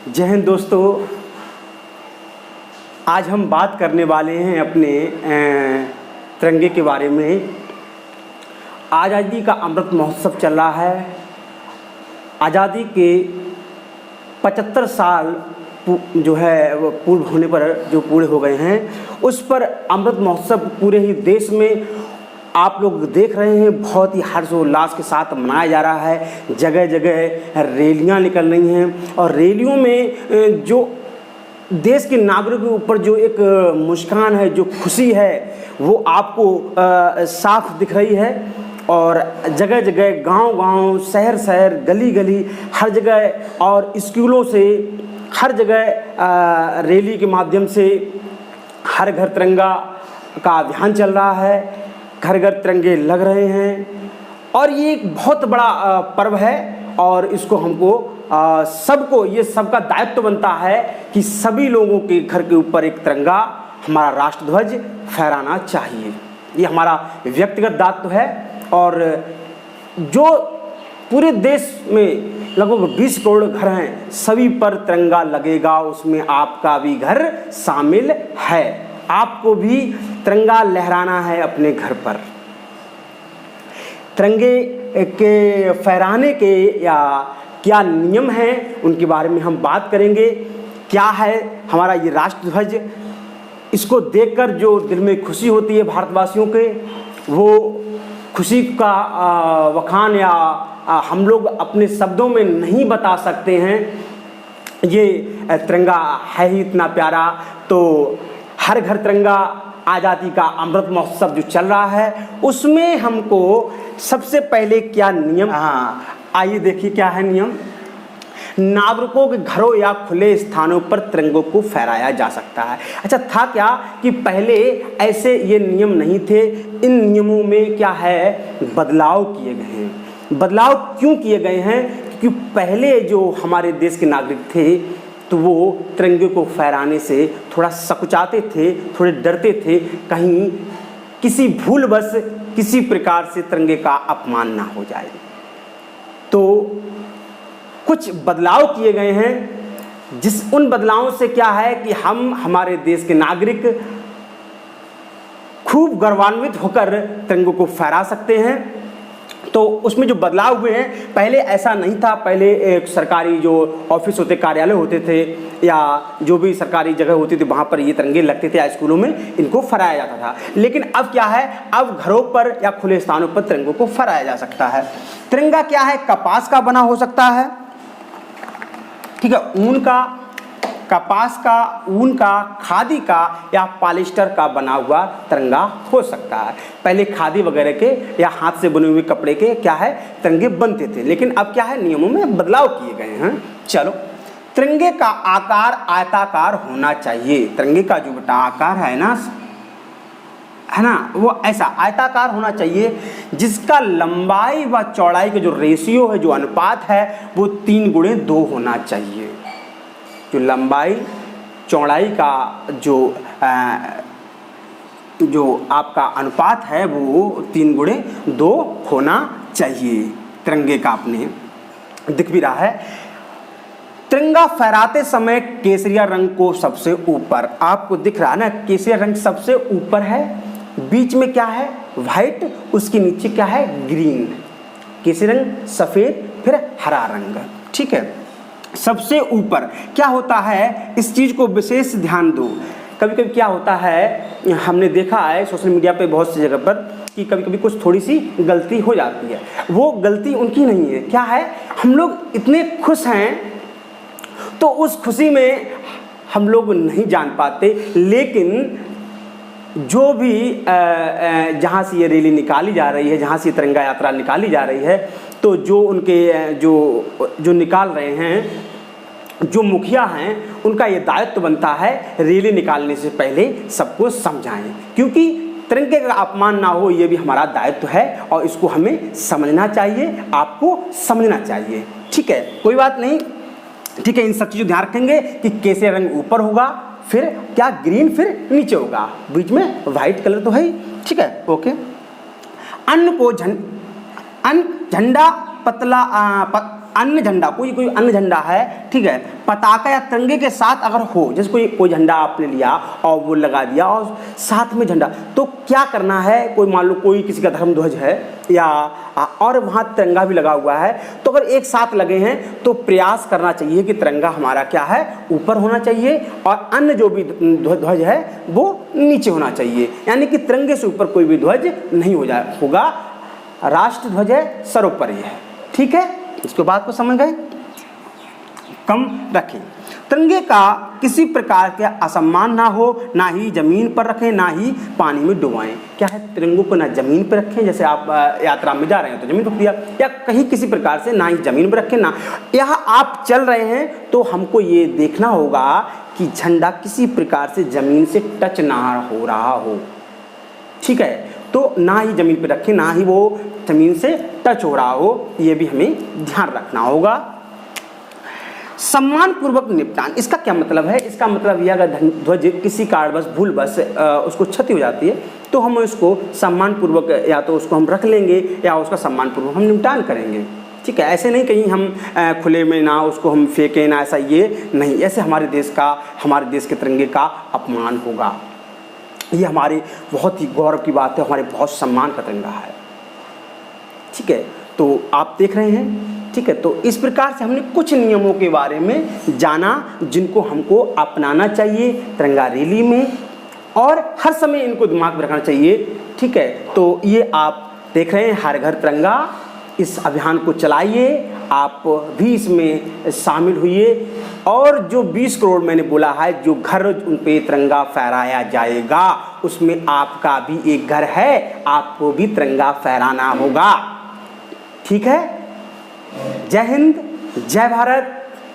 जय हिंद दोस्तों, आज हम बात करने वाले हैं अपने तिरंगे के बारे में। आज़ादी का अमृत महोत्सव चल रहा है। आज़ादी के 75 साल जो है वो पूर्व होने पर जो पूरे हो गए हैं, उस पर अमृत महोत्सव पूरे ही देश में आप लोग देख रहे हैं, बहुत ही हर्षोल्लास के साथ मनाया जा रहा है। जगह जगह रैलियां निकल रही हैं और रैलियों में जो देश के नागरिकों के ऊपर जो एक मुस्कान है, जो खुशी है, वो आपको साफ दिख रही है। और जगह जगह, गांव-गांव, शहर-शहर, गली-गली, हर जगह और स्कूलों से हर जगह रैली के माध्यम से हर घर तिरंगा का अभियान चल रहा है। घर घर तिरंगे लग रहे हैं और ये एक बहुत बड़ा पर्व है और इसको हमको सबको, ये सबका दायित्व बनता है कि सभी लोगों के घर के ऊपर एक तिरंगा, हमारा राष्ट्रध्वज फहराना चाहिए। ये हमारा व्यक्तिगत दायित्व है और जो पूरे देश में लगभग 20 करोड़ घर हैं, सभी पर तिरंगा लगेगा। उसमें आपका भी घर शामिल है। आपको भी तिरंगा लहराना है अपने घर पर। तिरंगे के फहराने के या क्या नियम हैं, उनके बारे में हम बात करेंगे। क्या है हमारा ये राष्ट्रध्वज, इसको देखकर जो दिल में खुशी होती है भारतवासियों के, वो खुशी का वखान या हम लोग अपने शब्दों में नहीं बता सकते हैं। ये तिरंगा है ही इतना प्यारा। तो हर घर तिरंगा, आज़ादी का अमृत महोत्सव जो चल रहा है, उसमें हमको सबसे पहले क्या नियम, आइए देखिए क्या है नियम। नागरिकों के घरों या खुले स्थानों पर तिरंगों को फहराया जा सकता है। अच्छा, था क्या कि पहले ऐसे ये नियम नहीं थे। इन नियमों में क्या है, बदलाव किए गए हैं। बदलाव क्यों किए गए हैं? क्योंकि पहले जो हमारे देश के नागरिक थे तो वो तिरंगे को फहराने से थोड़ा सकुचाते थे, थोड़े डरते थे, कहीं किसी भूलवश किसी प्रकार से तिरंगे का अपमान ना हो जाए। तो कुछ बदलाव किए गए हैं, उन बदलावों से क्या है कि हम हमारे देश के नागरिक खूब गौरवान्वित होकर तिरंगे को फहरा सकते हैं। तो उसमें जो बदलाव हुए हैं, पहले ऐसा नहीं था। पहले एक सरकारी जो ऑफिस होते, कार्यालय होते थे या जो भी सरकारी जगह होती थी, वहाँ पर ये तिरंगे लगते थे या स्कूलों में इनको फहराया जाता था। लेकिन अब क्या है, अब घरों पर या खुले स्थानों पर तिरंगों को फहराया जा सकता है। तिरंगा क्या है, कपास का बना हो सकता है, ठीक है, ऊन का, कपास का, ऊन का, खादी का या पॉलिस्टर का बना हुआ तिरंगा हो सकता है। पहले खादी वगैरह के या हाथ से बने हुए कपड़े के क्या है तिरंगे बनते थे, लेकिन अब क्या है, नियमों में बदलाव किए गए हैं। चलो, तिरंगे का आकार आयताकार होना चाहिए। तिरंगे का जो बेटा आकार है ना, वो ऐसा आयताकार होना चाहिए जिसका लंबाई व चौड़ाई का जो रेशियो है, जो अनुपात है, वो 3:2 होना चाहिए। जो लंबाई चौड़ाई का जो आपका अनुपात है, वो 3:2 होना चाहिए। तिरंगे का अपने दिख भी रहा है। तिरंगा फहराते समय केसरिया रंग को सबसे ऊपर, आपको दिख रहा है ना, केसरिया रंग सबसे ऊपर है। बीच में क्या है, व्हाइट, उसके नीचे क्या है, ग्रीन। केसरी रंग, सफ़ेद, फिर हरा रंग, ठीक है, सबसे ऊपर। क्या होता है, इस चीज़ को विशेष ध्यान दो। कभी कभी क्या होता है, हमने देखा है सोशल मीडिया पे बहुत सी जगह पर कि कभी कभी कुछ थोड़ी सी गलती हो जाती है। वो गलती उनकी नहीं है। क्या है, हम लोग इतने खुश हैं तो उस खुशी में हम लोग नहीं जान पाते, लेकिन जो भी जहाँ से ये रैली निकाली जा रही है, जहाँ से तिरंगा यात्रा निकाली जा रही है, तो जो उनके जो निकाल रहे हैं, जो मुखिया हैं, उनका ये दायित्व बनता है रैली निकालने से पहले सबको समझाएं, क्योंकि तिरंगे का अपमान ना हो, ये भी हमारा दायित्व है और इसको हमें समझना चाहिए, आपको समझना चाहिए, ठीक है, कोई बात नहीं, ठीक है। इन सब चीज़ों ध्यान रखेंगे कि कैसे रंग ऊपर होगा, फिर क्या ग्रीन, फिर नीचे होगा, बीच में व्हाइट कलर तो है ही, ठीक है, ओके। अन्न को झंडा पतला अन्य झंडा, कोई अन्य झंडा है, ठीक है, पताका या तिरंगे के साथ अगर हो, जैसे कोई झंडा आपने लिया और वो लगा दिया और साथ में झंडा, तो क्या करना है, कोई मान लो कोई किसी का धर्म ध्वज है या और वहाँ तिरंगा भी लगा हुआ है, तो अगर एक साथ लगे हैं तो प्रयास करना चाहिए कि तिरंगा हमारा क्या है, ऊपर होना चाहिए और अन्य जो भी ध्वज है वो नीचे होना चाहिए, यानी कि तिरंगे से ऊपर कोई भी ध्वज नहीं होगा। राष्ट्र ध्वज है सर्वोपरि है, ठीक है, इसके बात को समझ गए। कम रखें, तिरंगे का किसी प्रकार का असम्मान ना हो, ना ही जमीन पर रखें ना ही पानी में डुबाएं। क्या है, तिरंगों को ना जमीन पर रखें, जैसे आप यात्रा में जा रहे हैं तो जमीन पर दिया, या कहीं किसी प्रकार से ना ही जमीन पर रखें, ना यहाँ आप चल रहे हैं तो हमको ये देखना होगा कि झंडा किसी प्रकार से जमीन से टच ना हो रहा हो, ठीक है, तो ना ही जमीन पर रखें ना ही वो जमीन से टच हो रहा हो, ये भी हमें ध्यान रखना होगा। सम्मान पूर्वक निपटान, इसका क्या मतलब है, इसका मतलब यह अगर ध्वज किसी कारणवश भूलवश उसको क्षति हो जाती है तो हम उसको सम्मान पूर्वक या तो उसको हम रख लेंगे या उसका सम्मान पूर्वक हम निपटान करेंगे, ठीक है। ऐसे नहीं कहीं हम खुले में ना उसको हम फेंकें ना, ऐसा ये नहीं, ऐसे हमारे देश के तिरंगे का अपमान होगा। ये हमारे बहुत ही गौरव की बात है, हमारे बहुत सम्मान का तिरंगा है, ठीक है। तो आप देख रहे हैं, ठीक है, तो इस प्रकार से हमने कुछ नियमों के बारे में जाना जिनको हमको अपनाना चाहिए तिरंगा रैली में और हर समय इनको दिमाग में रखना चाहिए, ठीक है। तो ये आप देख रहे हैं हर घर तिरंगा, इस अभियान को चलाइए, आप भी इसमें शामिल हुई और जो 20 करोड़ मैंने बोला है जो घर उन पे तिरंगा फहराया जाएगा उसमें आपका भी एक घर है, आपको भी तिरंगा फहराना होगा, ठीक है। जय हिंद, जय भारत।